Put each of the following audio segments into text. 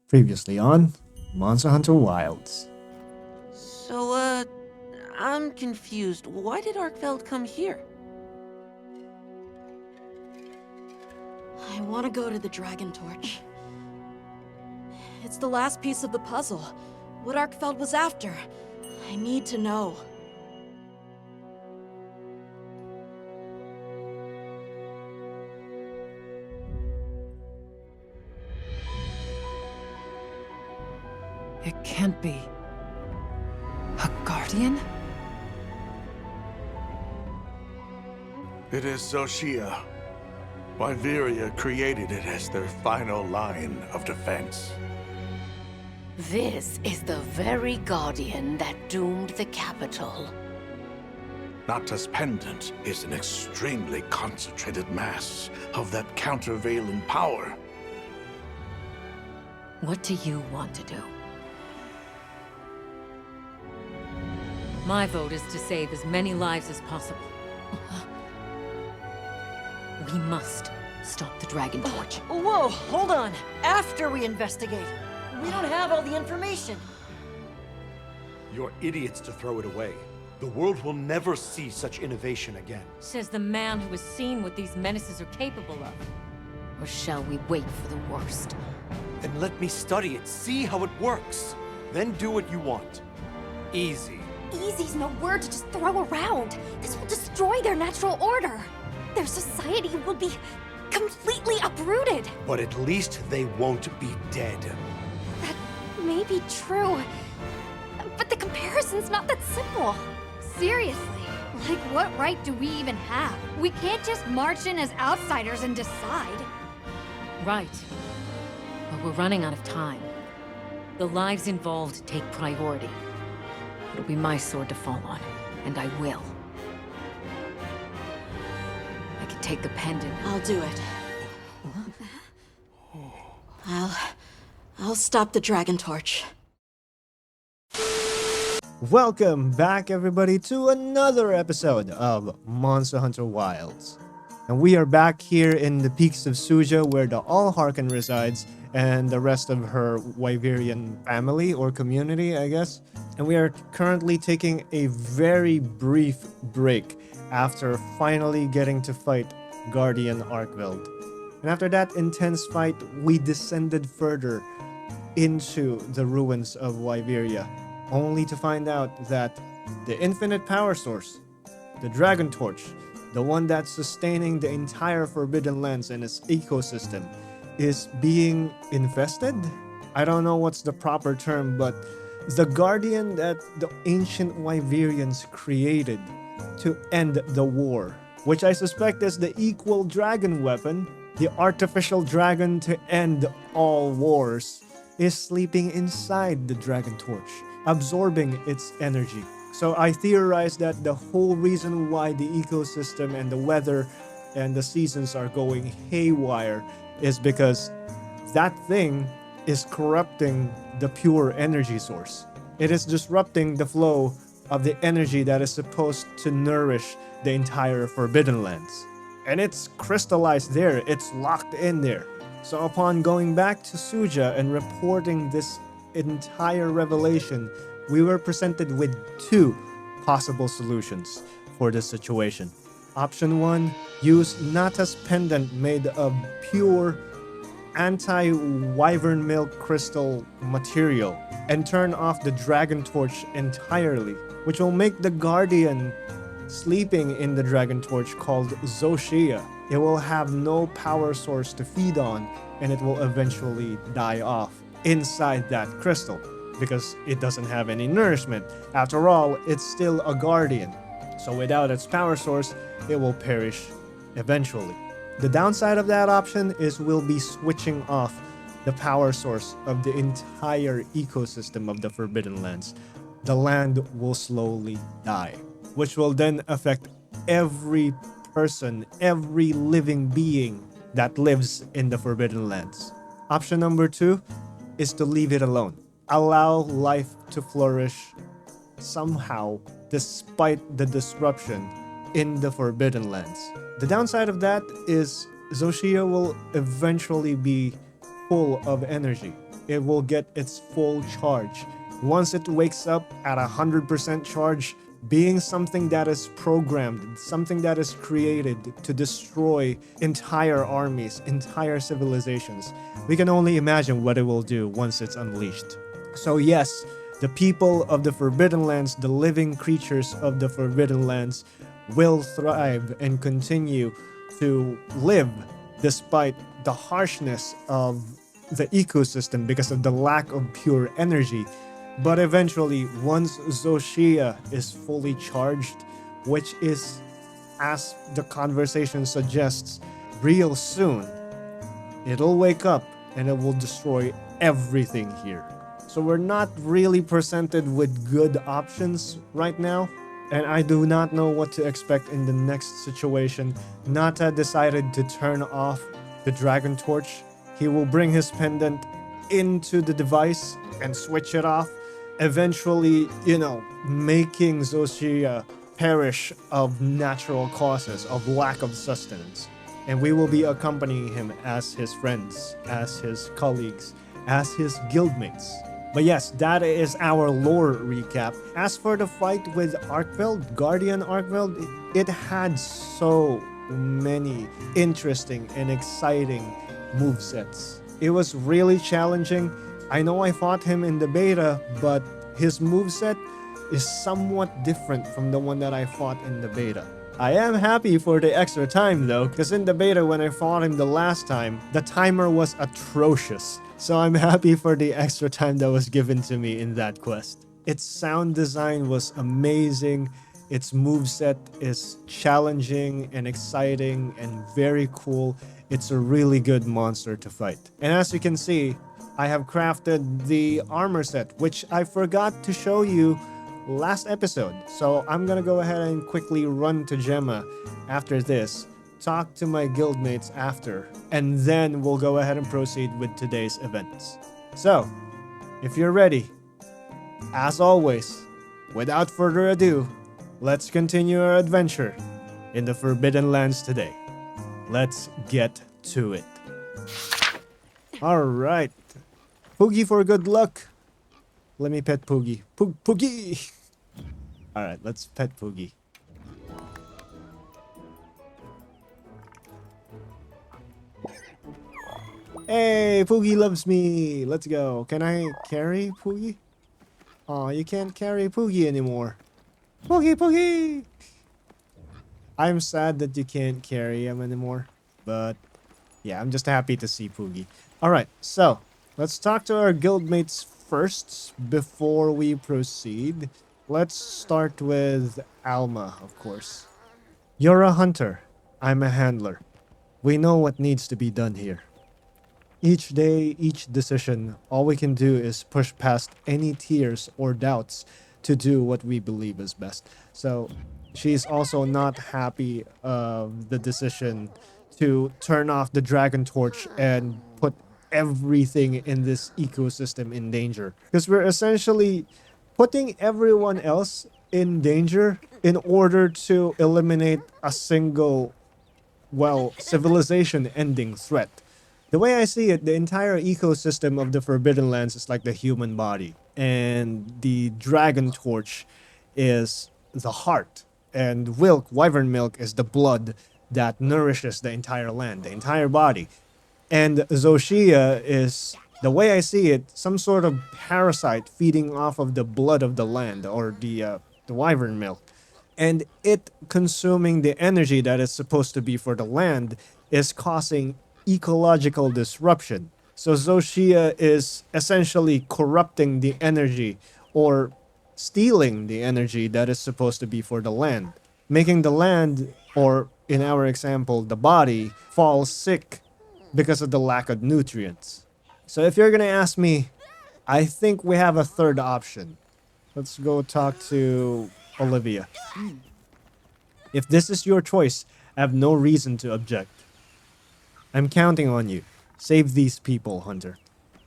Previously on Monster Hunter Wilds. So, I'm confused. Why did Arkfeld come here? I want to go to the Dragontorch. It's the last piece of the puzzle. What Arkfeld was after. I need to know. It can't be. A guardian? It is Zoshia. Wyveria created it as their final line of defense. This is the very guardian that doomed the capital. Nata's pendant is an extremely concentrated mass of that countervailing power. What do you want to do? My vote is to save as many lives as possible. We must stop the Dragontorch. Whoa, hold on. After we investigate. We don't have all the information. You're idiots to throw it away. The world will never see such innovation again. Says the man who has seen what these menaces are capable of. Or shall we wait for the worst? Then let me study it, see how it works. Then do what you want. Easy. Easy's no word to just throw around. This will destroy their natural order. Their society will be completely uprooted. But at least they won't be dead. That may be true, but the comparison's not that simple. Seriously, like what right do we even have? We can't just march in as outsiders and decide. Right. But we're running out of time. The lives involved take priority. It'll be my sword to fall on, and I will. I can take the pendant. I'll do it. I'll stop the Dragontorch. Welcome back, everybody, to another episode of Monster Hunter Wilds. And we are back here in the peaks of Suja, where the Allharken resides, and the rest of her Wyverian family, or community, I guess. And we are currently taking a very brief break after finally getting to fight Guardian Arkveld. And after that intense fight, we descended further into the ruins of Wyveria, only to find out that the infinite power source, the Dragontorch, the one that's sustaining the entire Forbidden Lands and its ecosystem, is being infested? I don't know what's the proper term, but the guardian that the ancient Wyverians created to end the war, which I suspect is the equal dragon weapon, the artificial dragon to end all wars, is sleeping inside the Dragontorch, absorbing its energy. So I theorize that the whole reason why the ecosystem and the weather and the seasons are going haywire is because that thing is corrupting the pure energy source. It is disrupting the flow of the energy that is supposed to nourish the entire Forbidden Lands. And it's crystallized there, it's locked in there. So upon going back to Suja and reporting this entire revelation, we were presented with two possible solutions for this situation. Option 1, use Nata's pendant made of pure anti-wyvern milk crystal material and turn off the Dragontorch entirely, which will make the guardian sleeping in the Dragontorch called Zoshia. It will have no power source to feed on, and it will eventually die off inside that crystal because it doesn't have any nourishment. After all, it's still a guardian, so without its power source, it will perish eventually. The downside of that option is we'll be switching off the power source of the entire ecosystem of the Forbidden Lands. The land will slowly die, which will then affect every person, every living being that lives in the Forbidden Lands. Option number 2 is to leave it alone. Allow life to flourish somehow despite the disruption in the Forbidden Lands. The downside of that is Zoshia will eventually be full of energy. it will get its full charge. Once it wakes up at 100% charge, being something that is programmed, something that is created to destroy entire armies, entire civilizations, we can only imagine what it will do once it's unleashed. So yes, the people of the Forbidden Lands, the living creatures of the Forbidden Lands, will thrive and continue to live despite the harshness of the ecosystem because of the lack of pure energy. But eventually, once Zoshia is fully charged, which is, as the conversation suggests, real soon, it'll wake up and it will destroy everything here. So we're not really presented with good options right now, and I do not know what to expect in the next situation. Nata decided to turn off the Dragontorch. He will bring his pendant into the device and switch it off, eventually, making Zoshia perish of natural causes, of lack of sustenance. And we will be accompanying him as his friends, as his colleagues, as his guildmates. But yes, that is our lore recap. As for the fight with Arkveld, Guardian Arkveld, it had so many interesting and exciting movesets. It was really challenging. I know I fought him in the beta, but his moveset is somewhat different from the one that I fought in the beta. I am happy for the extra time though, because in the beta when I fought him the last time, the timer was atrocious. So I'm happy for the extra time that was given to me in that quest. Its sound design was amazing. Its moveset is challenging and exciting and very cool. It's a really good monster to fight. And as you can see, I have crafted the armor set, which I forgot to show you last episode. So I'm gonna go ahead and quickly run to Gemma after this, talk to my guildmates after, and then we'll go ahead and proceed with today's events. So, if you're ready, as always, without further ado, let's continue our adventure in the Forbidden Lands today. Let's get to it. Alright. Poogie for good luck. Let me pet Poogie. Poogie! Alright, let's pet Poogie. Hey, Poogie loves me. Let's go. Can I carry Poogie? Aw, you can't carry Poogie anymore. Poogie! I'm sad that you can't carry him anymore. But, yeah, I'm just happy to see Poogie. Alright, so, let's talk to our guildmates first before we proceed. Let's start with Alma, of course. You're a hunter. I'm a handler. We know what needs to be done here. Each day, each decision, all we can do is push past any tears or doubts to do what we believe is best. So, she's also not happy of the decision to turn off the Dragontorch and put everything in this ecosystem in danger. Because we're essentially putting everyone else in danger in order to eliminate a single, civilization-ending threat. The way I see it, the entire ecosystem of the Forbidden Lands is like the human body. And the Dragontorch is the heart. And wyvern milk, is the blood that nourishes the entire land, the entire body. And Zoshia is, the way I see it, some sort of parasite feeding off of the blood of the land, or the wyvern milk. And it consuming the energy that is supposed to be for the land is causing ecological disruption. So Zoshia is essentially corrupting the energy, or stealing the energy that is supposed to be for the land, making the land, or in our example, the body, fall sick because of the lack of nutrients. So if you're gonna ask me, I think we have a third option. Let's go talk to Olivia. If this is your choice, I have no reason to object. I'm counting on you. Save these people, Hunter.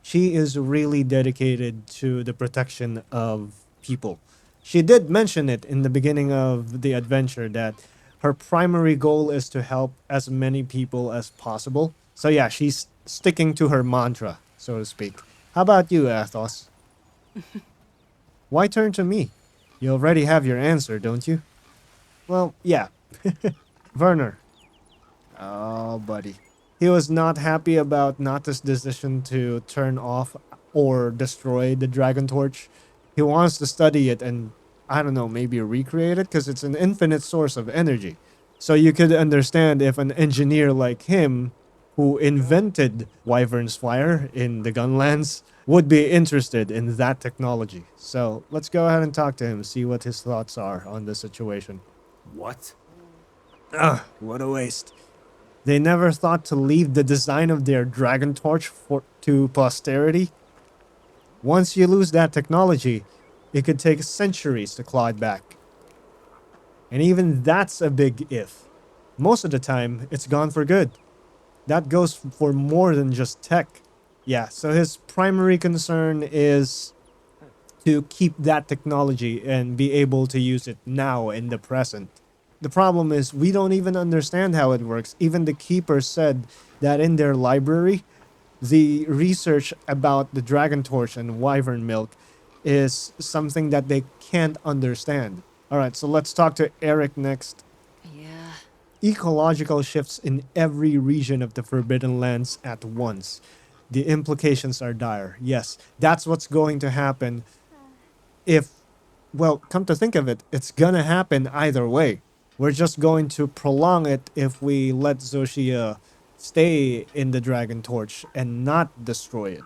She is really dedicated to the protection of people. She did mention it in the beginning of the adventure that her primary goal is to help as many people as possible. So yeah, she's sticking to her mantra, so to speak. How about you, Athos? Why turn to me? You already have your answer, don't you? Well, yeah. Werner. Oh, buddy. He was not happy about Nata's decision to turn off or destroy the Dragontorch. He wants to study it and, I don't know, maybe recreate it because it's an infinite source of energy. So you could understand if an engineer like him, who invented Wyvern's Fire in the Gunlands, would be interested in that technology. So let's go ahead and talk to him, see what his thoughts are on the situation. What? Ugh, what a waste. They never thought to leave the design of their Dragontorch to posterity. Once you lose that technology, it could take centuries to claw it back. And even that's a big if. Most of the time, it's gone for good. That goes for more than just tech. Yeah, so his primary concern is to keep that technology and be able to use it now in the present. The problem is we don't even understand how it works. Even the keepers said that in their library, the research about the Dragontorch and Wyvern milk is something that they can't understand. All right, so let's talk to Eric next. Yeah. Ecological shifts in every region of the Forbidden Lands at once. The implications are dire. Yes, that's what's going to happen if, well, come to think of it, it's gonna happen either way. We're just going to prolong it if we let Xochitl stay in the Dragontorch and not destroy it.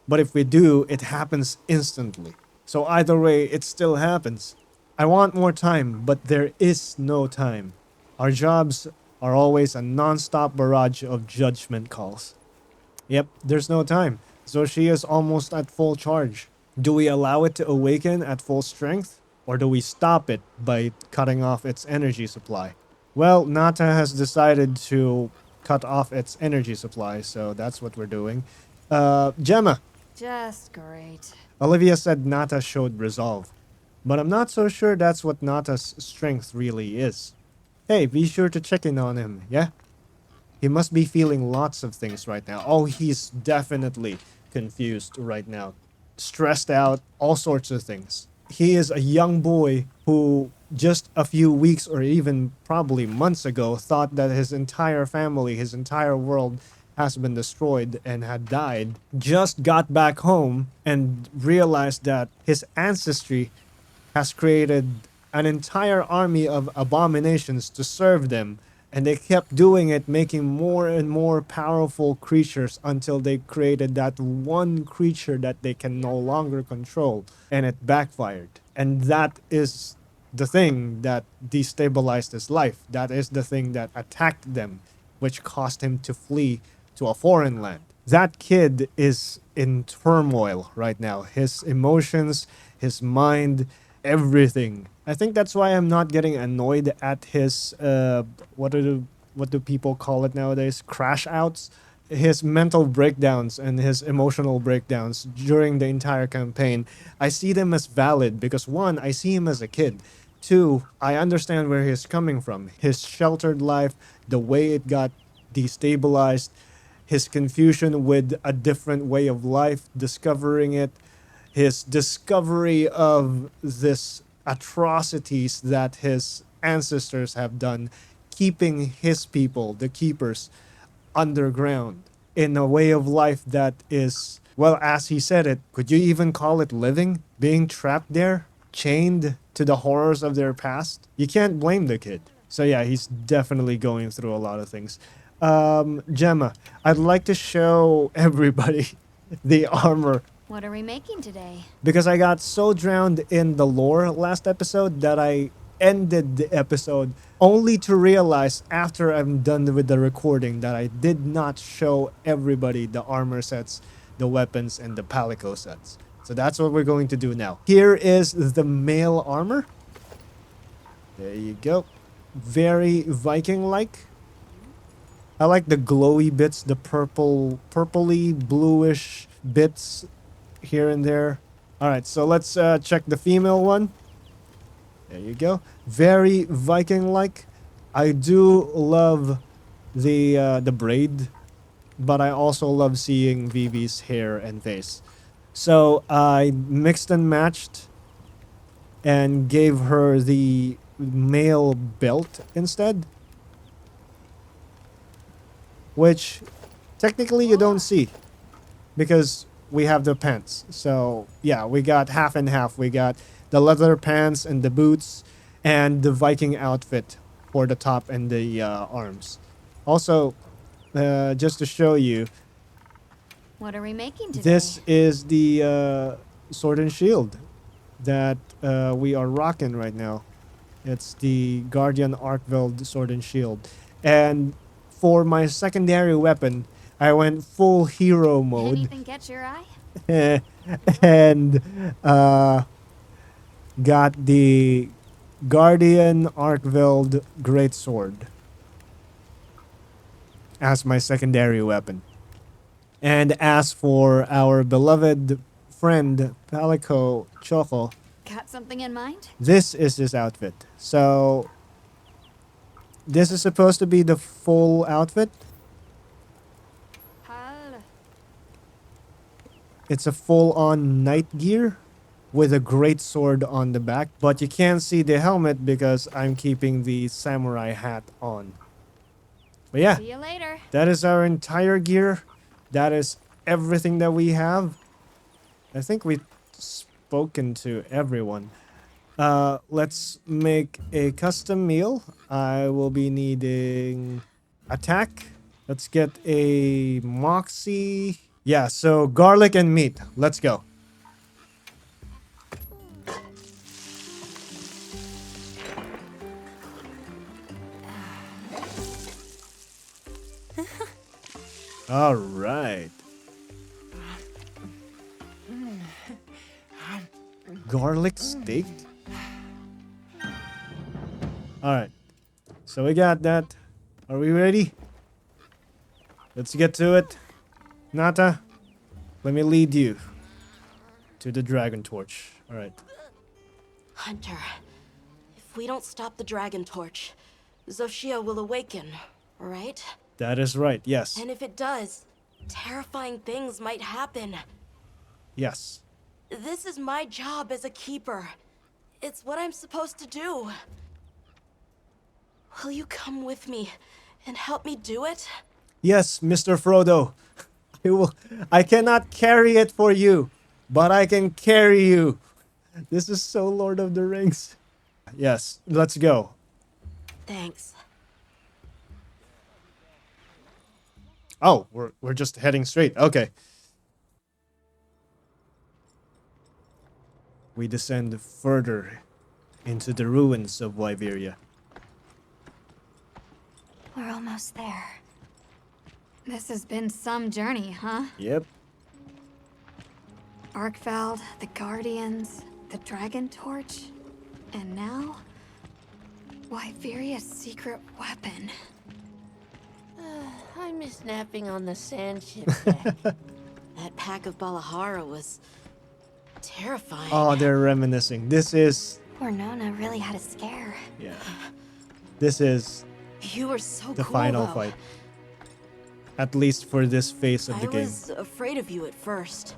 But if we do, it happens instantly. So either way, it still happens. I want more time, but there is no time. Our jobs are always a non-stop barrage of judgment calls. Yep, there's no time. Xochitl is almost at full charge. Do we allow it to awaken at full strength? Or do we stop it by cutting off its energy supply? Well, Nata has decided to cut off its energy supply, so that's what we're doing. Gemma. Just great. Olivia said Nata showed resolve. But I'm not so sure that's what Nata's strength really is. Hey, be sure to check in on him, yeah? He must be feeling lots of things right now. Oh, he's definitely confused right now. Stressed out, all sorts of things. He is a young boy who just a few weeks or even probably months ago thought that his entire family, his entire world has been destroyed and had died. Just got back home and realized that his ancestry has created an entire army of abominations to serve them. And they kept doing it, making more and more powerful creatures until they created that one creature that they can no longer control. And it backfired. And that is the thing that destabilized his life. That is the thing that attacked them, which caused him to flee to a foreign land. That kid is in turmoil right now. His emotions, his mind, everything. I think that's why I'm not getting annoyed at his what do people call it nowadays? Crash outs. His mental breakdowns and his emotional breakdowns during the entire campaign. I see them as valid because one, I see him as a kid. Two, I understand where he's coming from. His sheltered life, the way it got destabilized, his confusion with a different way of life, discovering it, his discovery of this atrocities that his ancestors have done, keeping his people, the keepers, underground in a way of life that is, well, as he said it, could you even call it living? Being trapped there, chained to the horrors of their past? You can't blame the kid. So yeah, he's definitely going through a lot of things. Gemma, I'd like to show everybody the armor What are we making today? because I got so drowned in the lore last episode that I ended the episode only to realize after I'm done with the recording that I did not show everybody the armor sets, the weapons, and the palico sets. So that's what we're going to do now. Here is the male armor. There you go. Very Viking-like. I like the glowy bits, the purpley, bluish bits here and there. All right, so let's check the female one. There you go. Very Viking-like. I do love the braid, but I also love seeing Vivi's hair and face. So I mixed and matched and gave her the male belt instead. Which technically you don't see because we have the pants. So yeah, we got half and half. We got the leather pants and the boots and the Viking outfit for the top and the arms. Also, just to show you, What are we making today? this is the sword and shield that we are rocking right now. It's the Guardian Arkveld sword and shield. And for my secondary weapon, I went full hero mode. Anything catch your eye? And got the Guardian Arkveld Greatsword as my secondary weapon. And as for our beloved friend Palico Choco, Got something in mind? this is his outfit. So this is supposed to be the full outfit. Pal. It's a full-on knight gear with a great sword on the back, but you can't see the helmet because I'm keeping the samurai hat on. But yeah, See you later. that is our entire gear. That is everything that we have. I think we've spoken to everyone. Let's make a custom meal. I will be needing attack. Let's get a moxie. Yeah, so garlic and meat. Let's go. All right. Garlic steak. All right. So we got that. Are we ready? Let's get to it. Nata, let me lead you to the Dragontorch. All right. Hunter, if we don't stop the Dragontorch, Xochitl will awaken, right? That is right. Yes. And if it does, terrifying things might happen. Yes. This is my job as a keeper. It's what I'm supposed to do. Will you come with me and help me do it? Yes, Mr. Frodo. I cannot carry it for you, but I can carry you. This is so Lord of the Rings. Yes, let's go. Thanks. Oh, we're just heading straight. Okay. We descend further into the ruins of Wyveria. We're almost there. This has been some journey, huh? Yep. Arkveld, the Guardians, the Dragontorch, and now Wyveria's secret weapon. I miss napping on the sand ship deck. That pack of Balahara was terrifying. Oh, they're reminiscing. This is... Poor Nona really had a scare. Yeah. This is You were so the cool, final though. fight. At least for this phase of the I game. was afraid of you at first.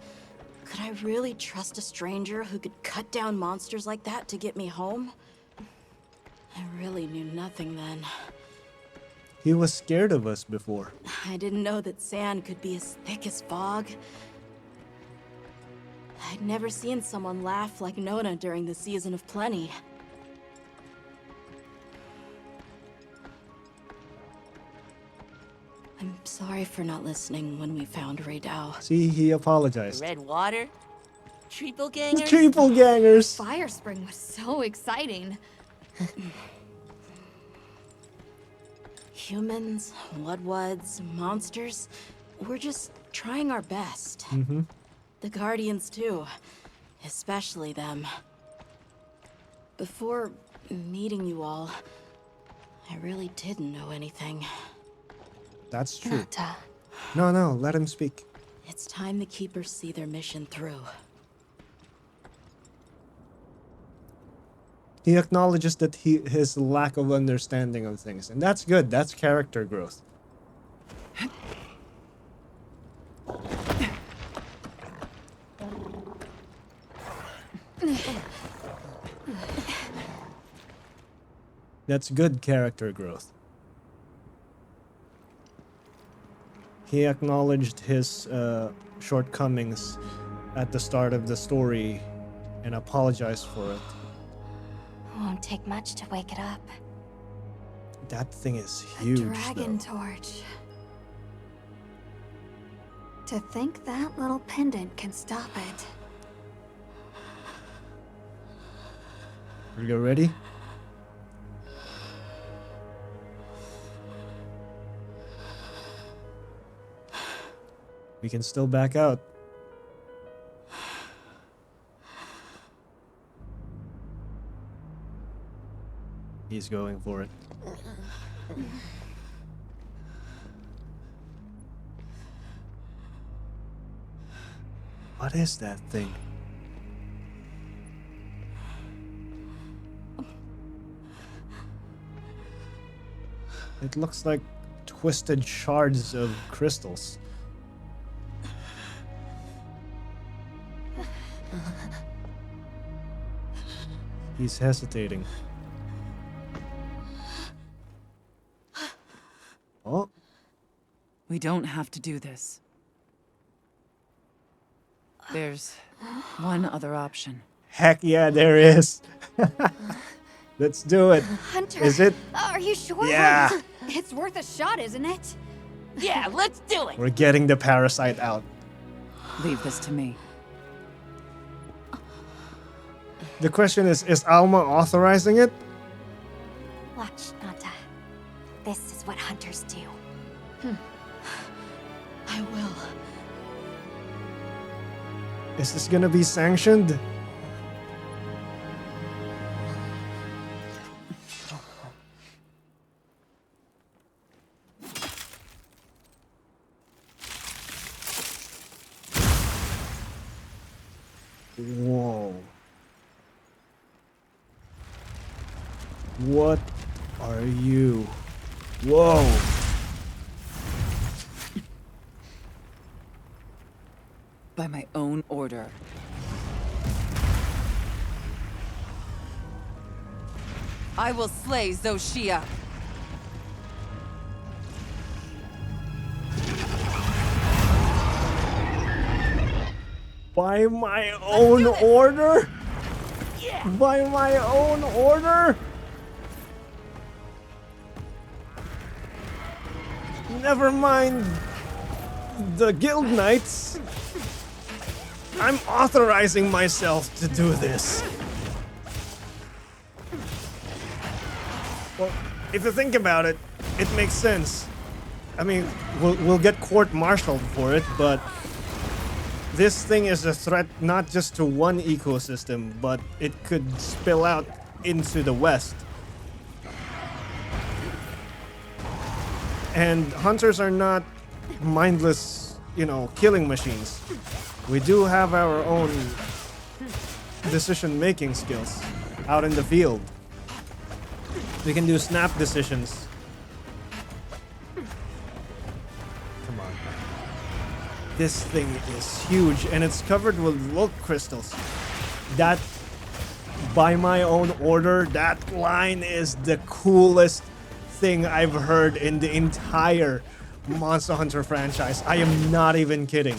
Could I really trust a stranger who could cut down monsters like that to get me home? I really knew nothing then. He was scared of us before. I didn't know that sand could be as thick as fog. I'd never seen someone laugh like Nona during the season of plenty. I'm sorry for not listening when we found Raydao. See, he apologized. Red water? Triple gangers? Triple gangers! Fire Spring was so exciting. Humans, Woodwoods, monsters, we're just trying our best. Mm-hmm. The Guardians too, especially them. Before meeting you all, I really didn't know anything. That's true. Nata. No, let him speak. It's time the Keepers see their mission through. He acknowledges that his lack of understanding of things, and that's good. That's character growth. That's good character growth. He acknowledged his shortcomings at the start of the story and apologized for it. Won't take much to wake it up. That thing is A huge, Dragontorch. To think that little pendant can stop it. though. Are you ready? We can still back out. He's going for it. What is that thing? It looks like twisted shards of crystals. He's hesitating. Oh, We don't have to do this. There's one other option. heck yeah, there is. Let's do it. Hunter, Is it? Are you sure? Yeah. It's worth a shot, isn't it? Yeah, let's do it. We're getting the parasite out. Leave this to me. The question is Alma authorizing it? Watch, Nata. This is what hunters do. I will. Is this gonna be sanctioned? Whoa. What are you? Whoa. By my own order. I will slay Xochitl. By my own order? Yeah. By my own order? Never mind the guild knights. I'm authorizing myself to do this. Well, if you think about it, it makes sense. I mean, we'll get court-martialed for it, but this thing is a threat not just to one ecosystem, but it could spill out into the west. And hunters are not mindless, killing machines. We do have our own decision-making skills out in the field. We can do snap decisions. Come on. This thing is huge, and it's covered with look crystals. That, by my own order, that line is the coolest thing I've heard in the entire Monster Hunter franchise. I am not even kidding.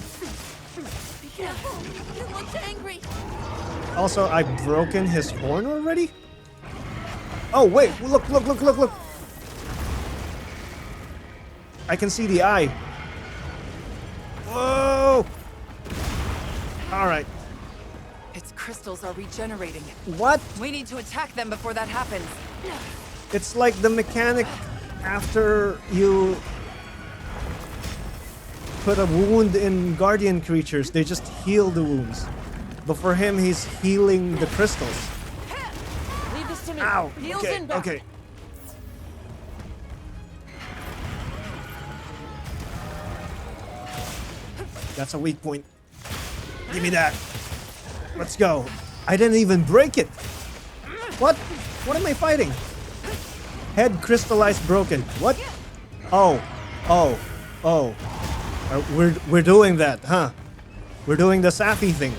Be careful. He looks angry. Also, I've broken his horn already? Oh, wait. Look. I can see the eye. Whoa! Alright. Its crystals are regenerating. What? We need to attack them before that happens. It's like the mechanic after you put a wound in guardian creatures, they just heal the wounds. But for him, he's healing the crystals. Leave this to me. Ow! Heels Okay, inbound. okay. That's a weak point. Give me that. Let's go. I didn't even break it. What? What am I fighting? Head crystallized broken. What? Oh. We're doing that, huh? We're doing the Safi thing.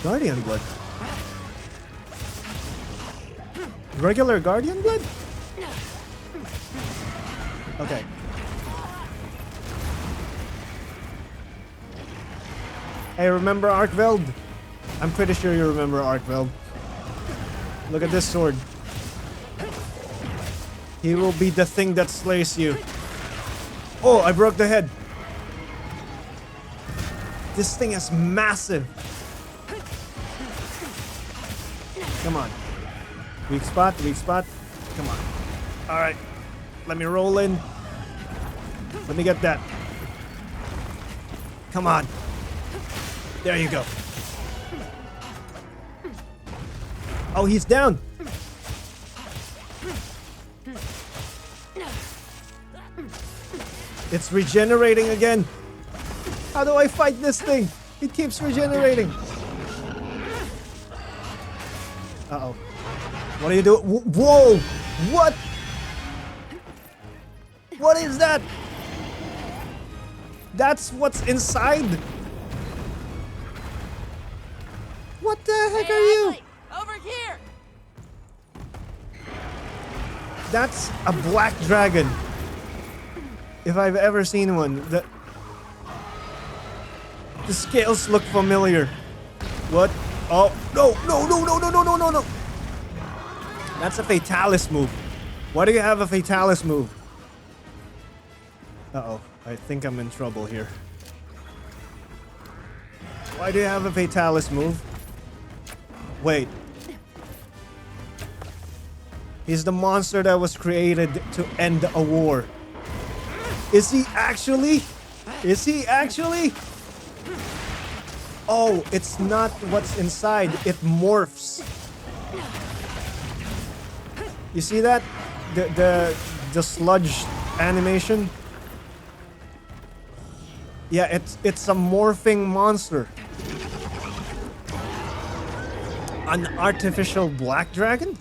Guardian blood. Regular Guardian blood? Okay. Hey, remember Arkveld? I'm pretty sure you remember Arkveld. Look at this sword. He will be the thing that slays you. Oh, I broke the head. This thing is massive. Come on. Weak spot, weak spot. Come on. Alright. Let me roll in. Let me get that. Come on. There you go. Oh, he's down. It's regenerating again. How do I fight this thing? It keeps regenerating. Uh-oh. What do you do? Whoa! What? What is that? That's what's inside? What the heck are you? Over here! That's a black dragon. If I've ever seen one. The scales look familiar. What? Oh, no, no, no, no, no, no, no, no, no. That's a Fatalis move. Why do you have a Fatalis move? Uh-oh. I think I'm in trouble here. Why do you have a Fatalis move? Wait. He's the monster that was created to end a war. Is he actually? Is he actually? Oh, it's not what's inside. It morphs. You see that? The sludge animation? Yeah, it's a morphing monster. An artificial black dragon?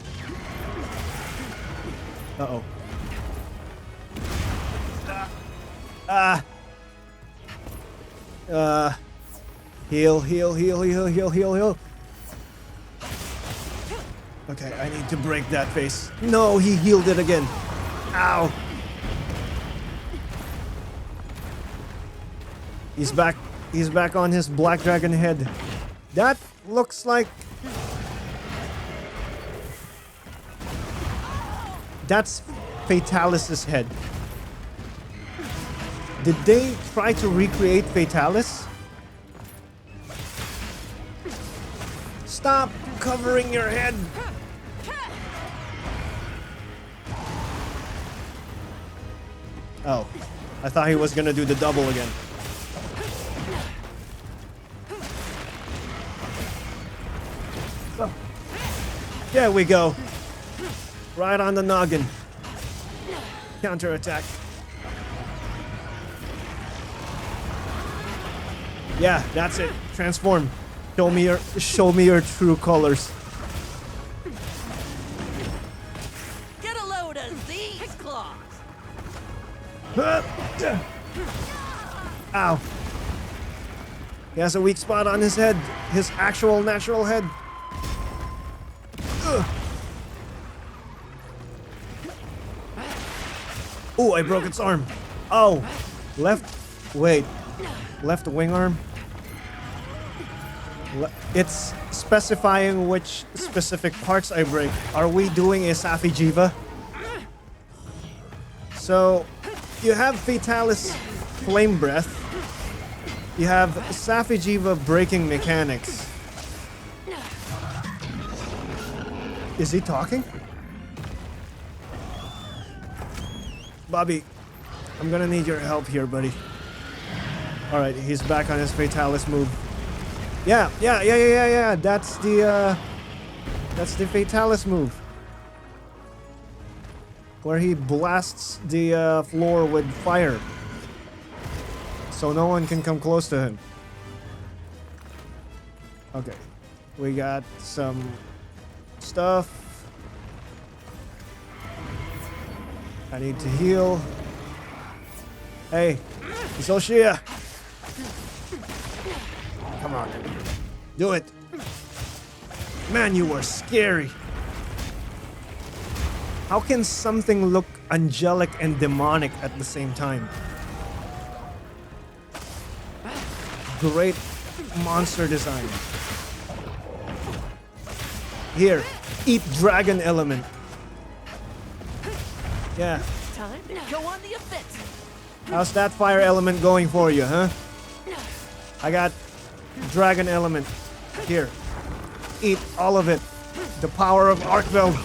Uh-oh. Heal, heal, heal, heal, heal, heal, heal. Okay, I need to break that face. No, he healed it again. Ow. He's back. He's back on his black dragon head. That looks like... That's Fatalis' head. Did they try to recreate Fatalis? Stop covering your head! Oh, I thought he was gonna do the double again. There we go. Right on the noggin. Counterattack. Yeah, that's it. Transform. Show me your true colors. Get a load of these claws! Ow. He has a weak spot on his head. His actual natural head. Oh, I broke its arm. Oh, left. Wait, left wing arm. It's specifying which specific parts I break. Are we doing a Safijiva? So, you have Fatalis Flame Breath. You have Safijiva breaking mechanics. Is he talking? Bobby, I'm gonna need your help here, buddy. Alright, he's back on his Fatalis move. Yeah. That's the Fatalis move. Where he blasts the floor with fire. So no one can come close to him. Okay. We got some stuff. I need to heal. Hey, Zoshia! Come on. Do it. Man, you are scary. How can something look angelic and demonic at the same time? Great monster design. Here, eat dragon element. Yeah. Time to go on the offensive. How's that fire element going for you, huh? I got dragon element. Here. Eat all of it. The power of Arkveld.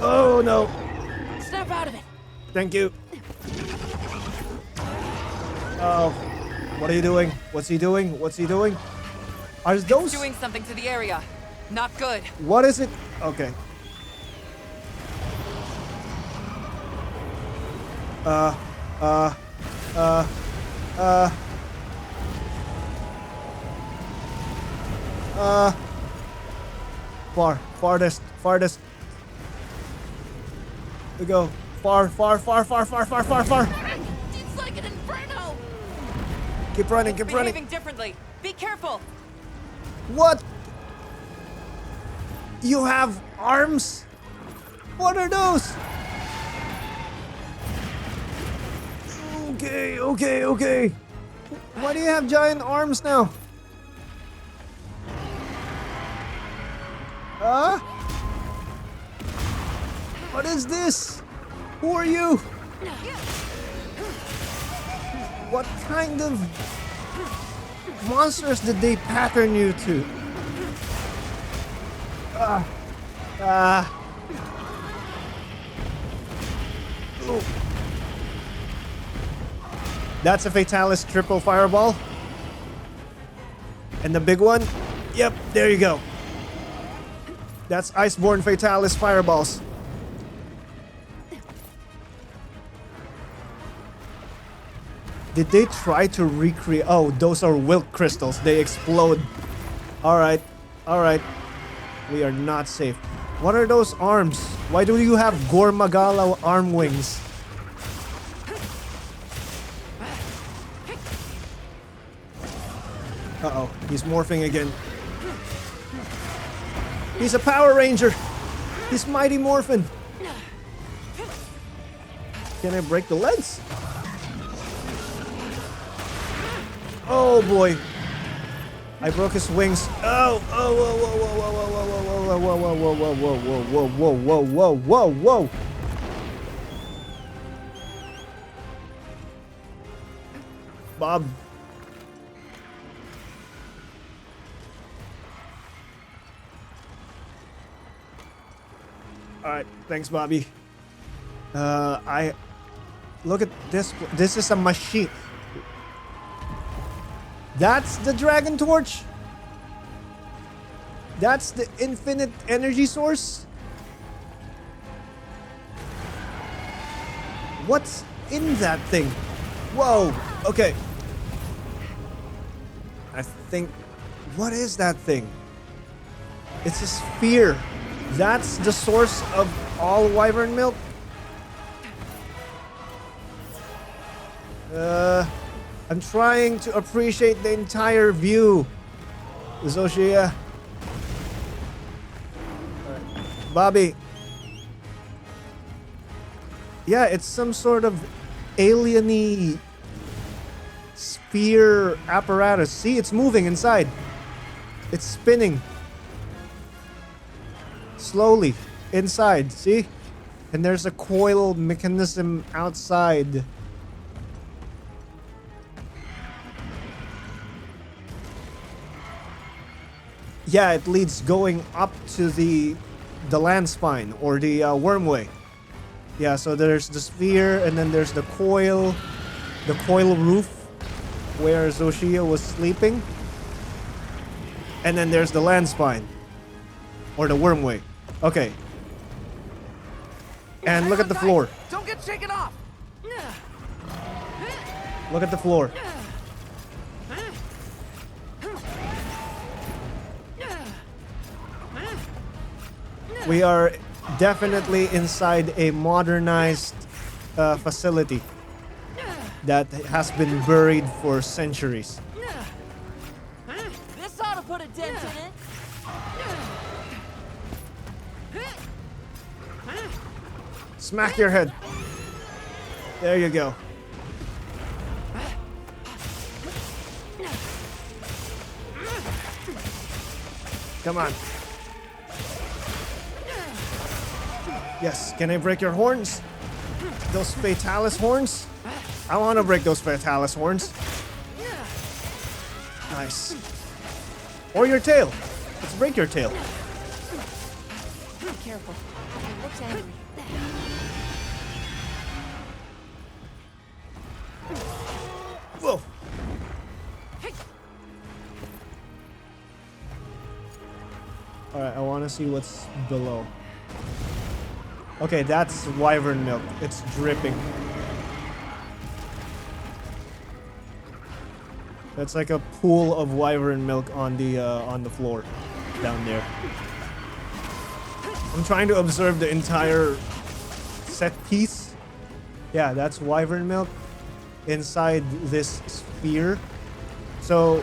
Oh no. Snap out of it. Thank you. Oh. What are you doing? What's he doing? What's he doing? Are those... Doing something to the area. Not good. What is it? Okay. Farthest. We go. Far. It's like an inferno. Keep running. Behaving differently. Be careful. What? You have arms? What are those? Okay. Why do you have giant arms now? Huh? What is this? Who are you? What kind of monsters did they pattern you to? Ooh. That's a Fatalis triple fireball. And the big one? Yep, there you go. That's Iceborne Fatalis fireballs. Did they try to recreate? Oh, those are Wilk crystals. They explode. Alright. We are not safe. What are those arms? Why do you have Gormagala arm wings? Uh-oh, he's morphing again. He's a Power Ranger. He's Mighty Morphin. Can I break the legs? Oh boy. I broke his wings. Oh, whoa. Bob. Alright, thanks, Bobby. I look at this. This is a machine. That's the Dragontorch? That's the infinite energy source? What's in that thing? Whoa, okay. I think... What is that thing? It's a sphere. That's the source of all wyvern milk? I'm trying to appreciate the entire view, Zoshia. Bobby. Yeah, it's some sort of alien-y sphere apparatus. See, it's moving inside. It's spinning. Slowly. Inside, see? And there's a coil mechanism outside. Yeah, it leads going up to the land spine or the wormway. Yeah, so there's the sphere and then there's the coil roof where Zoshia was sleeping. And then there's the land spine or the wormway. Okay. And look at the floor. Don't get shaken off. Look at the floor. We are definitely inside a modernized facility that has been buried for centuries. This ought to put a dent in it. Smack your head. There you go. Come on. Yes, can I break your horns? Those Fatalis horns? I want to break those Fatalis horns. Nice. Or your tail. Let's break your tail. Be careful. He looks angry. Whoa. Alright, I want to see what's below. Okay, that's wyvern milk. It's dripping. That's like a pool of wyvern milk on the floor down there. I'm trying to observe the entire set piece. Yeah, that's wyvern milk inside this sphere. So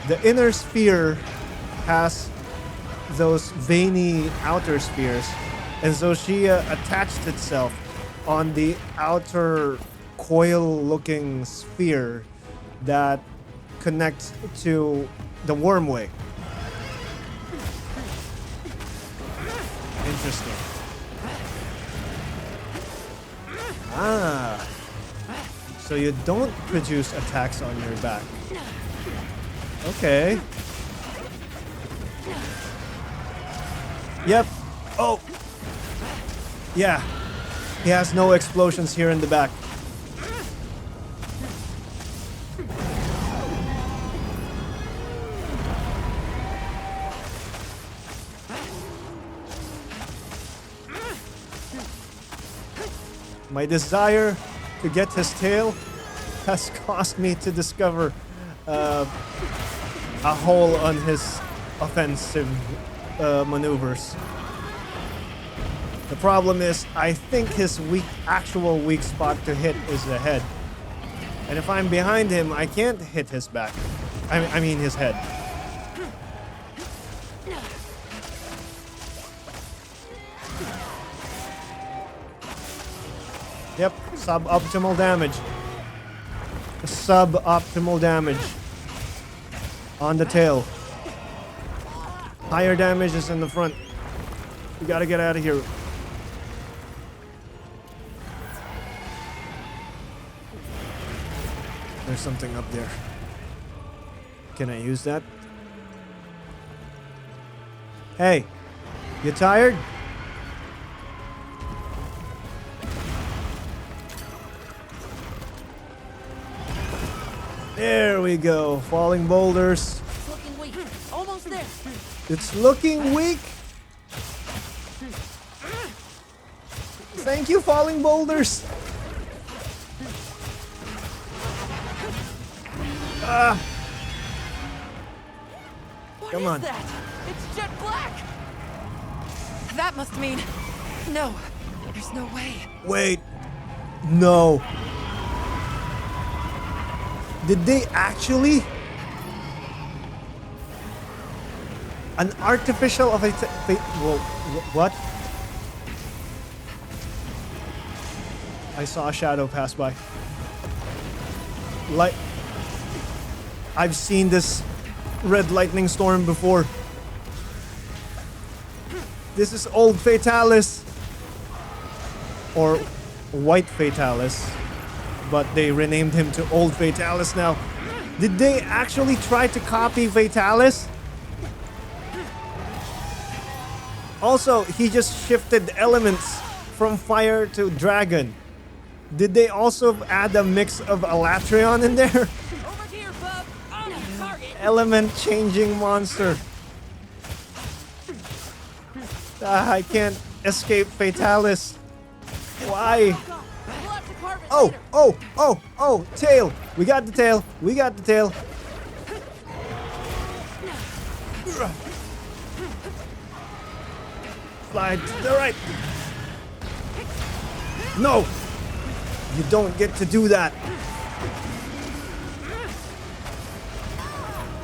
the inner sphere has those veiny outer spheres, and Zoshia attached itself on the outer coil-looking sphere that connects to the wormway. Interesting. Ah. So you don't produce attacks on your back. Okay. Yep. Oh. Yeah. He has no explosions here in the back. My desire to get his tail has caused me to discover a hole on his offensive maneuvers. The problem is, I think his actual weak spot to hit is the head. And if I'm behind him, I can't hit his back. I mean his head. Yep, suboptimal damage. Suboptimal damage on the tail. Higher damage is in the front. We gotta get out of here. There's something up there. Can I use that? Hey, you tired? There we go. Falling boulders. It's looking weak. Almost there. It's looking weak. Thank you, falling boulders. Come on. What is that? It's jet black. That must mean... No. There's no way. Wait. No. Did they actually? An artificial of a... Well, what? I saw a shadow pass by. Like... I've seen this red lightning storm before. This is old Fatalis. Or White Fatalis. But they renamed him to Old Fatalis now. Did they actually try to copy Fatalis? Also, he just shifted elements from fire to dragon. Did they also add a mix of Alatrion in there? Over here, bub. On target. Element changing monster. I can't escape Fatalis. Why? We'll have to carve it Oh, later. oh, tail. We got the tail. We got the tail. Slide to the right. No. You don't get to do that.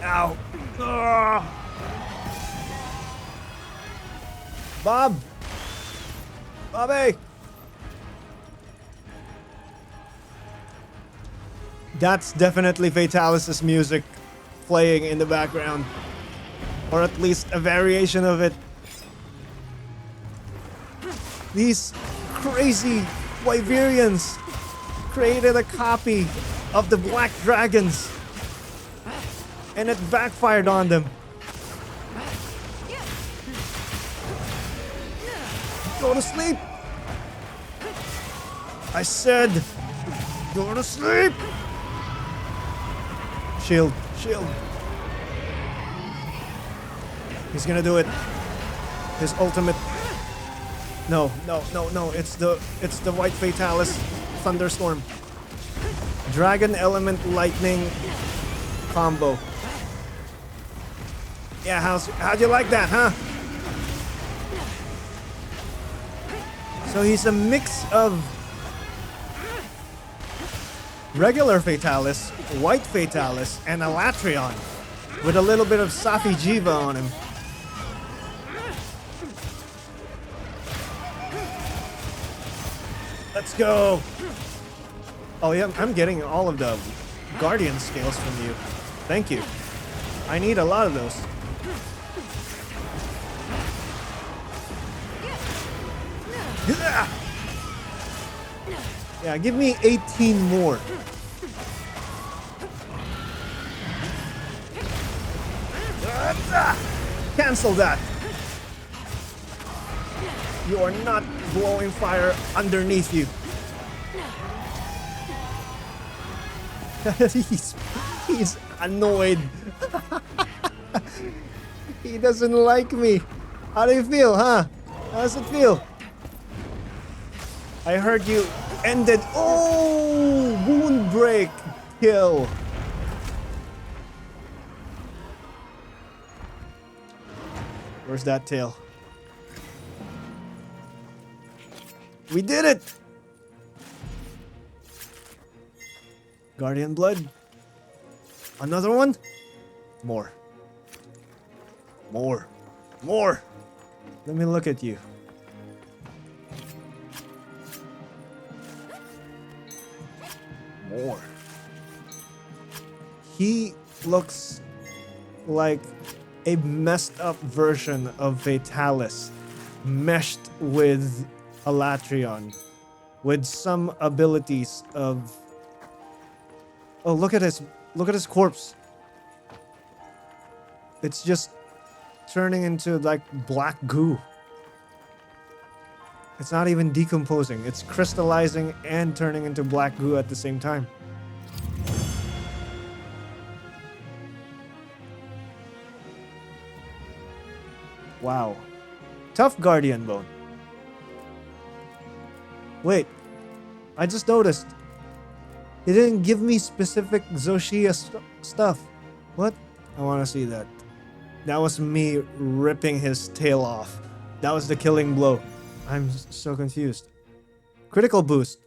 Ow. Bob! Bobby! That's definitely Fatalis' music playing in the background. Or at least a variation of it. These crazy Wyverians created a copy of the Black Dragons. And it backfired on them. Go to sleep! I said, go to sleep! Shield, shield. He's gonna do it. His ultimate. No, no, no, no. It's the White Fatalis Thunderstorm. Dragon Element Lightning combo. Yeah, how'd you like that, huh? So he's a mix of regular Fatalis, White Fatalis, and Alatreon with a little bit of Safi Jiva on him. Let's go! Oh yeah, I'm getting all of the Guardian scales from you. Thank you. I need a lot of those. Yeah, give me 18 more. Cancel that. You are not blowing fire underneath you. he's annoyed. He doesn't like me. How do you feel, huh? How does it feel? I heard you ended. Oh, wound break kill. Where's that tail? We did it! Guardian blood. Another one? More. More. More. Let me look at you. More. He looks like a messed up version of Fatalis meshed with Alatreon with some abilities of... Oh, look at his corpse. It's just turning into like black goo. It's not even decomposing. It's crystallizing and turning into black goo at the same time. Wow. Tough Guardian Bone. Wait. I just noticed. He didn't give me specific Zoshia stuff. What? I want to see that. That was me ripping his tail off. That was the killing blow. I'm so confused. Critical boost.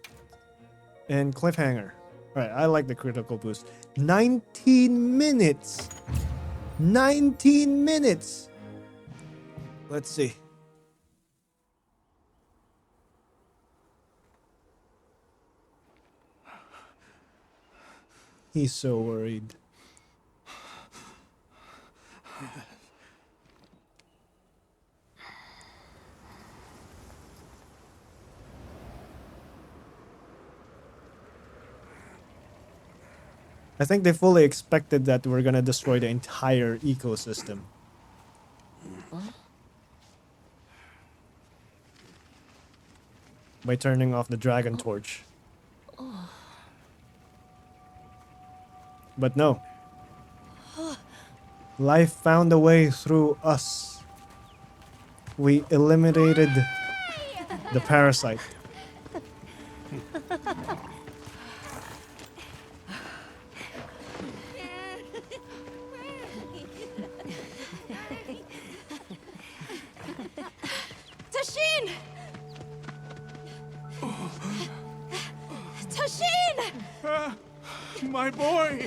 And cliffhanger. Alright, I like the critical boost. 19 minutes! 19 minutes! Let's see. He's so worried. I think they fully expected that we're gonna destroy the entire ecosystem. By turning off the Dragontorch. But no. Life found a way through us. We eliminated the parasite. Tashin! Tashin! My boy!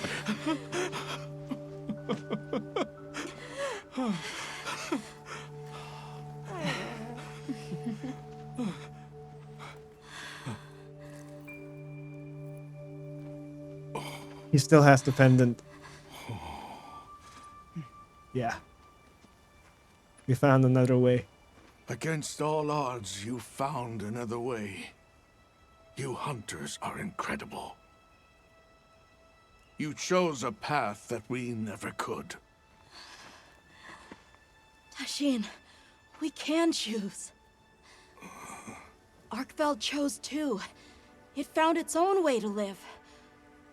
still has the pendant. Yeah. We found another way. Against all odds, you found another way. You hunters are incredible. You chose a path that we never could. Tashin, we can choose. Arkfeld chose too. It found its own way to live.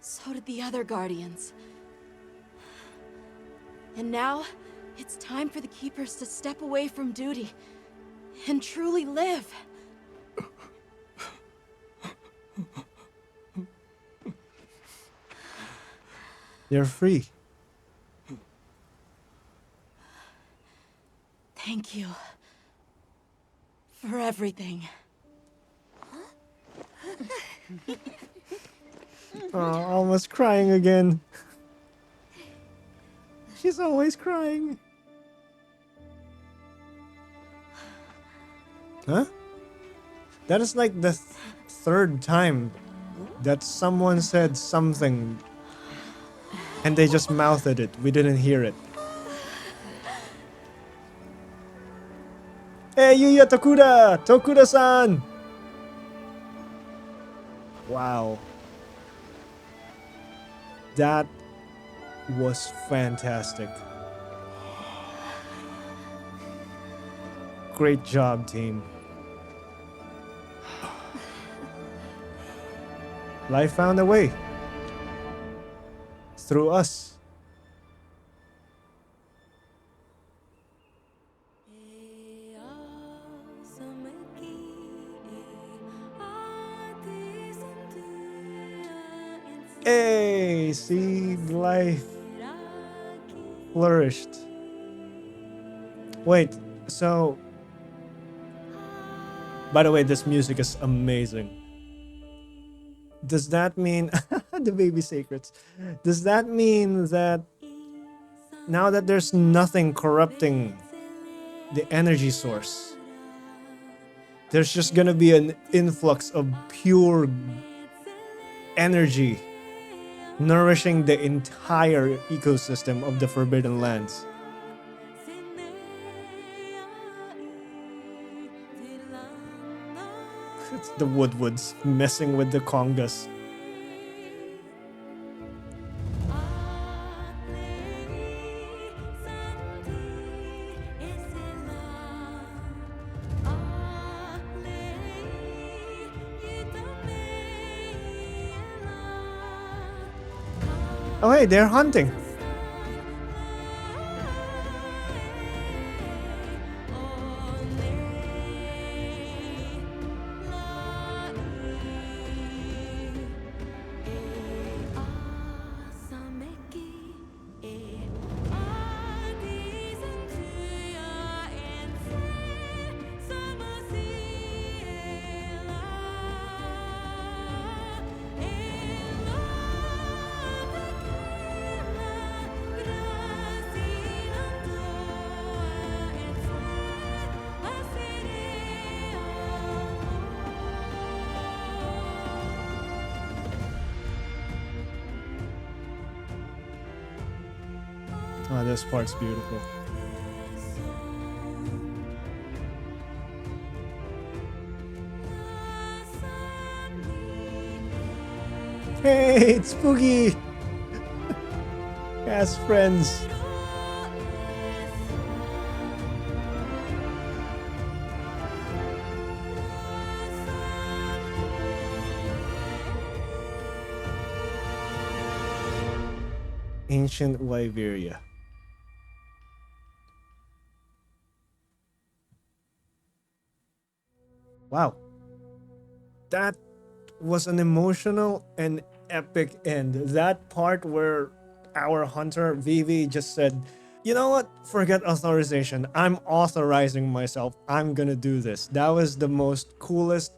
So did the other Guardians. And now, it's time for the Keepers to step away from duty and truly live. You're free. Thank you for everything. Oh, almost crying again. She's always crying. Huh? That is like the third time that someone said something and they just mouthed it. We didn't hear it. Hey, Yuya Tokuda! Tokuda-san! Wow. That was fantastic. Great job, team. Life found a way. Through us. Hey, see, life flourished. Wait, so... By the way, this music is amazing. Does that mean... the baby secrets. Does that mean that now that there's nothing corrupting the energy source, there's just gonna be an influx of pure energy nourishing the entire ecosystem of the Forbidden Lands? It's the Woodwoods messing with the congas. Oh hey, they're hunting. Oh, this part's beautiful. Hey, it's Spooky! As friends. Ancient Wyveria. Wow. That was an emotional and epic end. That part where our hunter Vivi just said, you know what? Forget authorization. I'm authorizing myself. I'm gonna do this. That was the most coolest,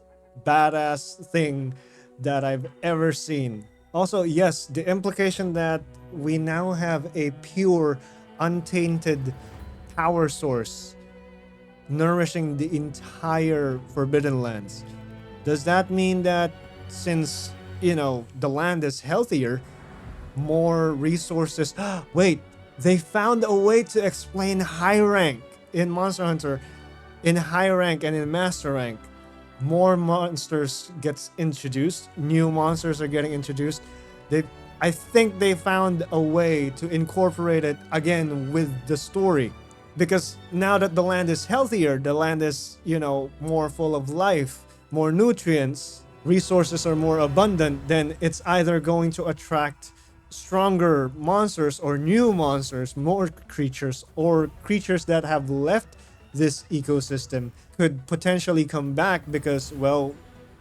badass thing that I've ever seen. Also, yes, the implication that we now have a pure, untainted power source nourishing the entire Forbidden Lands. Does that mean that since, you know, the land is healthier, more resources. Wait, they found a way to explain high rank in Monster Hunter. In high rank and in master rank, more monsters gets introduced. New monsters are getting introduced. I think they found a way to incorporate it again with the story. Because now that the land is healthier, the land is, more full of life, more nutrients, resources are more abundant, then it's either going to attract stronger monsters or new monsters, more creatures, or creatures that have left this ecosystem could potentially come back because, well,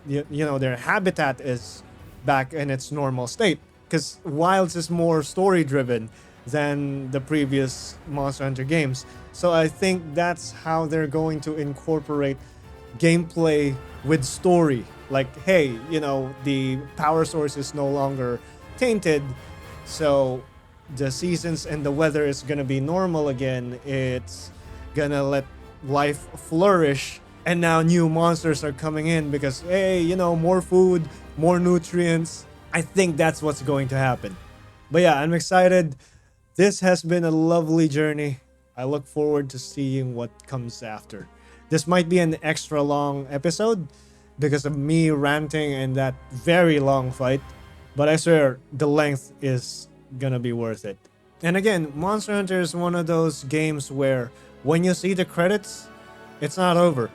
their habitat is back in its normal state. Because Wilds is more story driven than the previous Monster Hunter games. So I think that's how they're going to incorporate gameplay with story. Like, hey, the power source is no longer tainted, so the seasons and the weather is gonna be normal again. It's gonna let life flourish, and now new monsters are coming in because, hey, more food, more nutrients. I think that's what's going to happen. But yeah, I'm excited. This has been a lovely journey. I look forward to seeing what comes after. This might be an extra long episode because of me ranting and that very long fight, but I swear the length is gonna be worth it. And again, Monster Hunter is one of those games where when you see the credits, it's not over.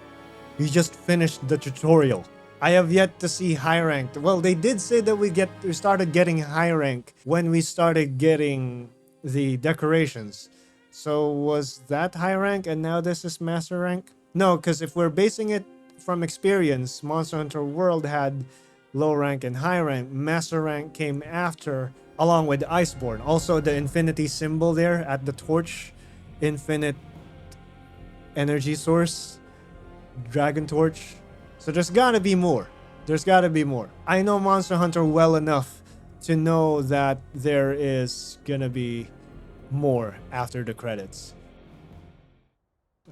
You just finished the tutorial. I have yet to see high rank. Well, they did say that we started getting high rank when we started getting the decorations. So was that high rank and now this is master rank? No, because if we're basing it from experience, Monster Hunter World had low rank and high rank. Master rank came after, along with Iceborne. Also, the infinity symbol there at the torch, infinite energy source, Dragontorch. So there's gotta be more. There's gotta be more. I know Monster Hunter well enough to know that there is gonna be more after the credits.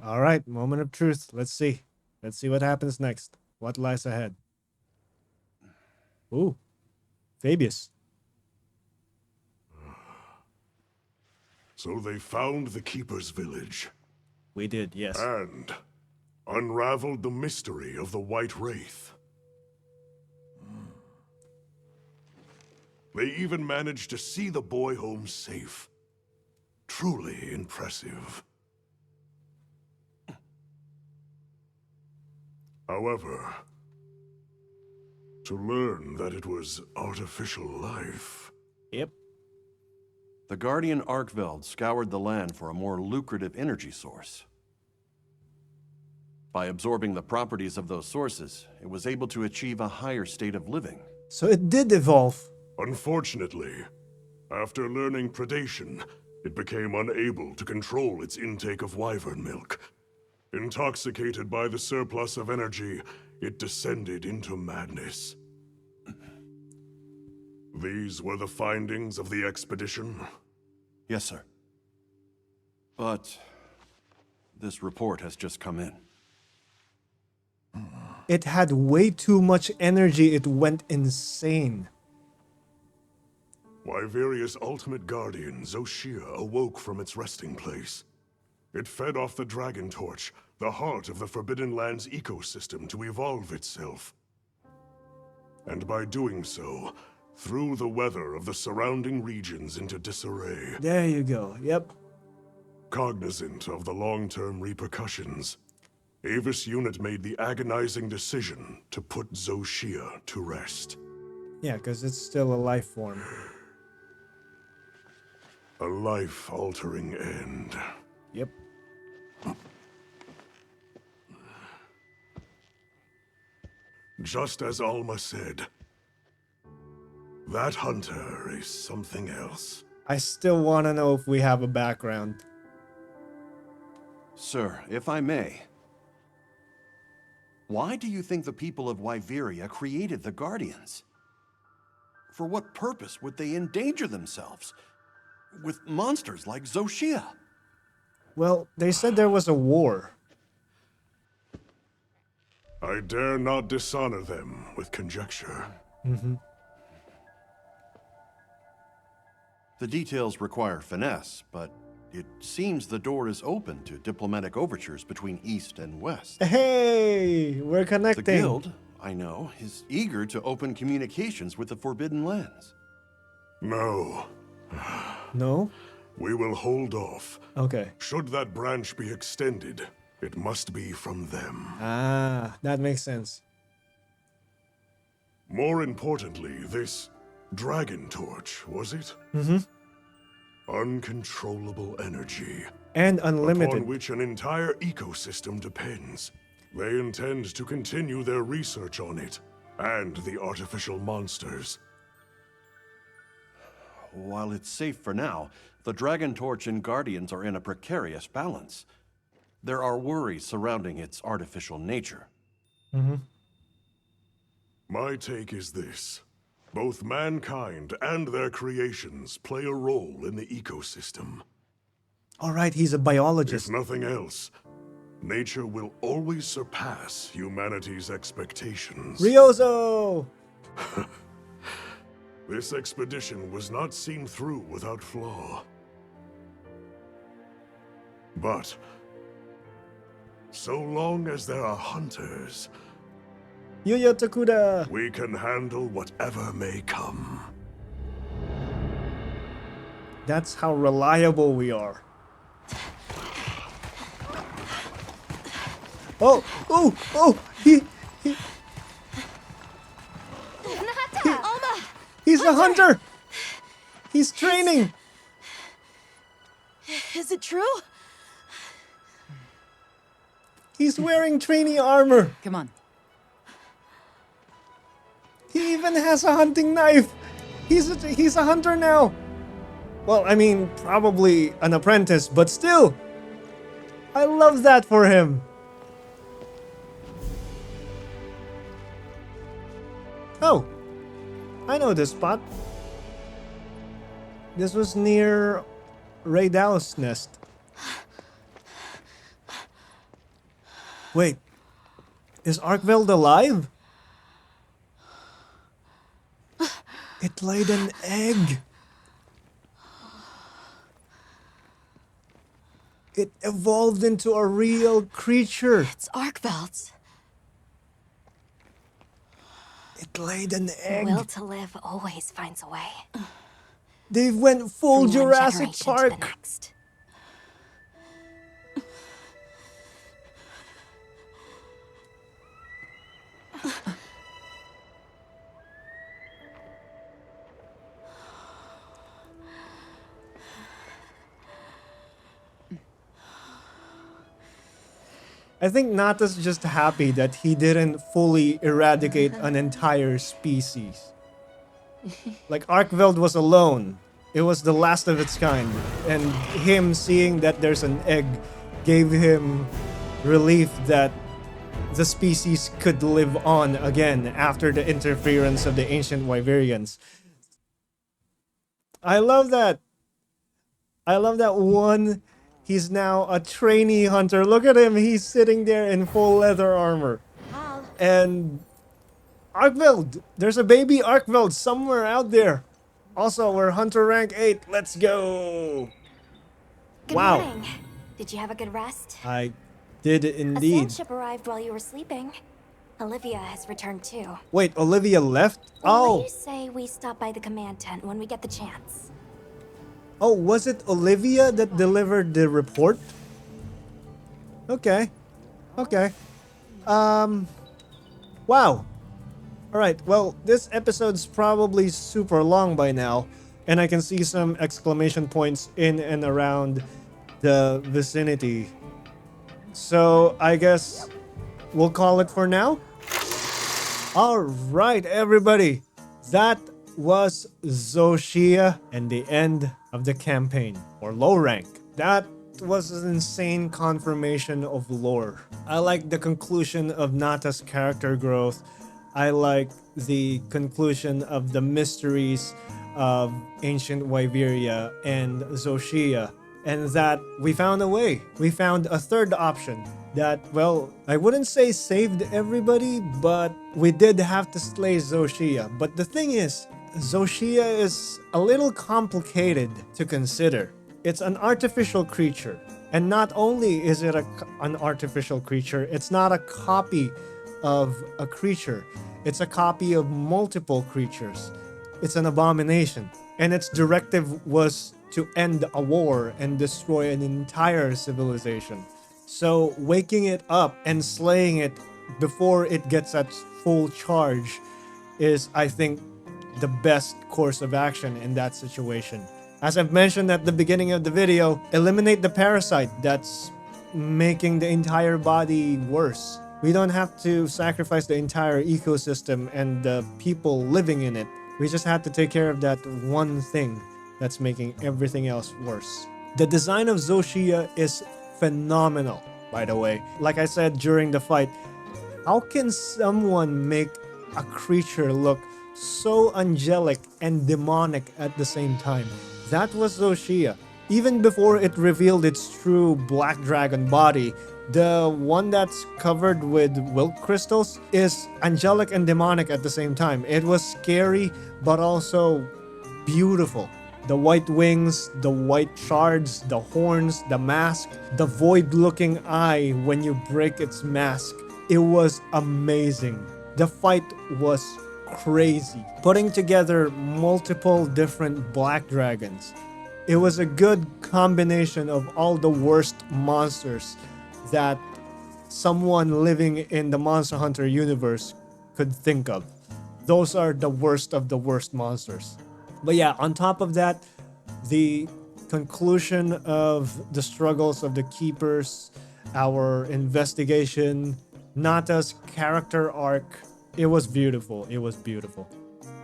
All right, moment of truth. Let's see. Let's see what happens next. What lies ahead? Ooh, Fabius. So they found the Keeper's village. We did, yes. And unraveled the mystery of the White Wraith. They even managed to see the boy home safe. Truly impressive. However, to learn that it was artificial life... Yep. The Guardian Arkveld scoured the land for a more lucrative energy source. By absorbing the properties of those sources, it was able to achieve a higher state of living. So it did evolve. Unfortunately, after learning predation, it became unable to control its intake of wyvern milk. Intoxicated by the surplus of energy, it descended into madness. These were the findings of the expedition? Yes, sir. But this report has just come in. It had way too much energy. It went insane. Wyveria's ultimate guardian, Zoshia, awoke from its resting place. It fed off the Dragontorch, the heart of the Forbidden Lands ecosystem, to evolve itself. And by doing so, threw the weather of the surrounding regions into disarray. There you go, yep. Cognizant of the long-term repercussions, Avis Unit made the agonizing decision to put Zoshia to rest. Yeah, because it's still a life form. A life-altering end. Yep. Just as Alma said, that hunter is something else. I still want to know if we have a background. Sir, if I may, why do you think the people of Wyveria created the Guardians? For what purpose would they endanger themselves with monsters like Zoshia? Well, they said there was a war. I dare not dishonor them with conjecture. The details require finesse, but it seems the door is open to diplomatic overtures between East and West. Hey, we're The connecting. Guild, I know, is eager to open communications with the Forbidden Lands. No. No? We will hold off. Okay. Should that branch be extended, it must be from them. Ah, that makes sense. More importantly, this Dragontorch, was it? Mm-hmm. Uncontrollable energy. And unlimited. Upon which an entire ecosystem depends. They intend to continue their research on it, and the artificial monsters. While it's safe for now, the Dragontorch and Guardians are in a precarious balance. There are worries surrounding its artificial nature. Mm-hmm. My take is this. Both mankind and their creations play a role in the ecosystem. All right, he's a biologist. If nothing else, nature will always surpass humanity's expectations. Ryozo! This expedition was not seen through without flaw. But so long as there are hunters, Yuya Takuda! we can handle whatever may come. That's how reliable we are. Oh! Oh! Oh! Nata! Oma! He's a hunter! He's training! Is it true? He's wearing trainee armor! Come on. He even has a hunting knife! He's a hunter now! Well, I mean, probably an apprentice, but still! I love that for him! Oh! I know this spot. This was near Raydal's nest. Wait, is Arkveld alive? It laid an egg. It evolved into a real creature. It's Arkveld's. It laid an egg. Will to live always finds a way. They went full From one Jurassic generation to the Park. next. I think Nata's just happy that he didn't fully eradicate an entire species. Like, Arkveld was alone. It was the last of its kind. And him seeing that there's an egg gave him relief that the species could live on again after the interference of the ancient Wyverians. I love that. I love that one. He's now a trainee hunter. Look at him. He's sitting there in full leather armor. And Arkveld. There's a baby Arkveld somewhere out there. Also, we're hunter rank 8. Let's go. Good Wow. morning. Did you have a good rest? I did A indeed. sand ship arrived while you were sleeping. Olivia has returned too. Wait, Olivia left? What do Oh. you say we stop by the command tent when we get the chance? Oh, was it Olivia that delivered the report? Okay. Okay. Wow. Alright, well, this episode's probably super long by now, and I can see some exclamation points in and around the vicinity. So, I guess we'll call it for now? Alright, everybody. That was Zoshia and the end of the campaign, or low rank. That was an insane confirmation of lore. I like the conclusion of Nata's character growth. I like the conclusion of the mysteries of ancient Wyveria and Zoshia, and that we found a way. We found a third option that, well, I wouldn't say saved everybody, but we did have to slay Zoshia. But the thing is, Zoshia is a little complicated to consider. It's an artificial creature. And not only is it an artificial creature, it's not a copy of a creature. It's a copy of multiple creatures. It's an abomination. And its directive was to end a war and destroy an entire civilization. So waking it up and slaying it before it gets at full charge is, I think, the best course of action in that situation. As I've mentioned at the beginning of the video, eliminate the parasite that's making the entire body worse. We don't have to sacrifice the entire ecosystem and the people living in it. We just have to take care of that one thing that's making everything else worse. The design of Zoshia is phenomenal, by the way. Like I said during the fight, how can someone make a creature look so angelic and demonic at the same time? That was Zoshia. Even before it revealed its true black dragon body, the one that's covered with wilt crystals is angelic and demonic at the same time. It was scary, but also beautiful. The white wings, the white shards, the horns, the mask, the void-looking eye when you break its mask. It was amazing. The fight was crazy. Putting together multiple different black dragons. It was a good combination of all the worst monsters that someone living in the Monster Hunter universe could think of. Those are the worst of the worst monsters. But yeah, on top of that, the conclusion of the struggles of the Keepers, our investigation, Nata's character arc, it was beautiful. It was beautiful.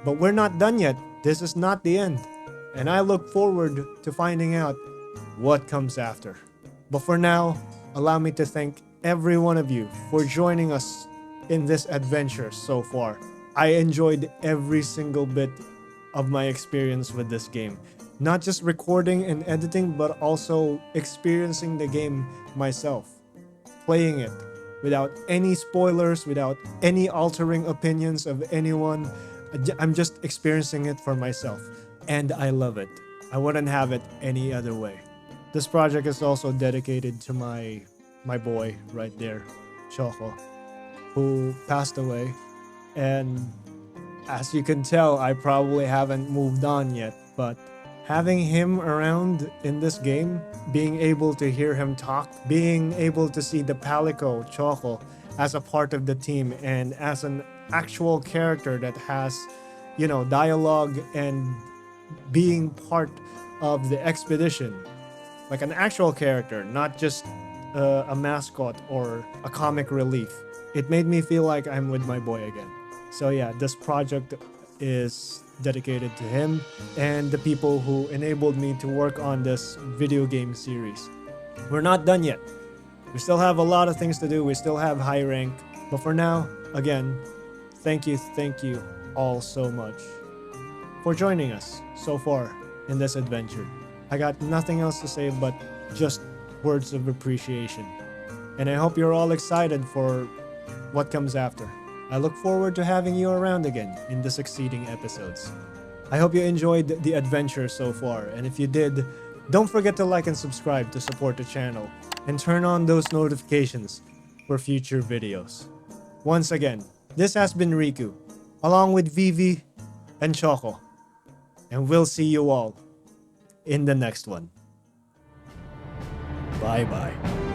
But we're not done yet. This is not the end. And I look forward to finding out what comes after. But for now, allow me to thank every one of you for joining us in this adventure so far. I enjoyed every single bit of my experience with this game. Not just recording and editing, but also experiencing the game myself. Playing it without any spoilers, without any altering opinions of anyone. I'm just experiencing it for myself. And I love it. I wouldn't have it any other way. This project is also dedicated to my boy right there, Choco, who passed away. And as you can tell, I probably haven't moved on yet, but having him around in this game, being able to hear him talk, being able to see the palico, Choco, as a part of the team and as an actual character that has, dialogue and being part of the expedition, like an actual character, not just a mascot or a comic relief. It made me feel like I'm with my boy again. So yeah, this project is dedicated to him and the people who enabled me to work on this video game series. We're not done yet. We still have a lot of things to do. We still have high rank. But for now, again, thank you all so much for joining us so far in this adventure. I got nothing else to say but just words of appreciation. And I hope you're all excited for what comes after. I look forward to having you around again in the succeeding episodes. I hope you enjoyed the adventure so far, and if you did, don't forget to like and subscribe to support the channel, and turn on those notifications for future videos. Once again, this has been Riku, along with Vivi and Choco, and we'll see you all in the next one. Bye bye.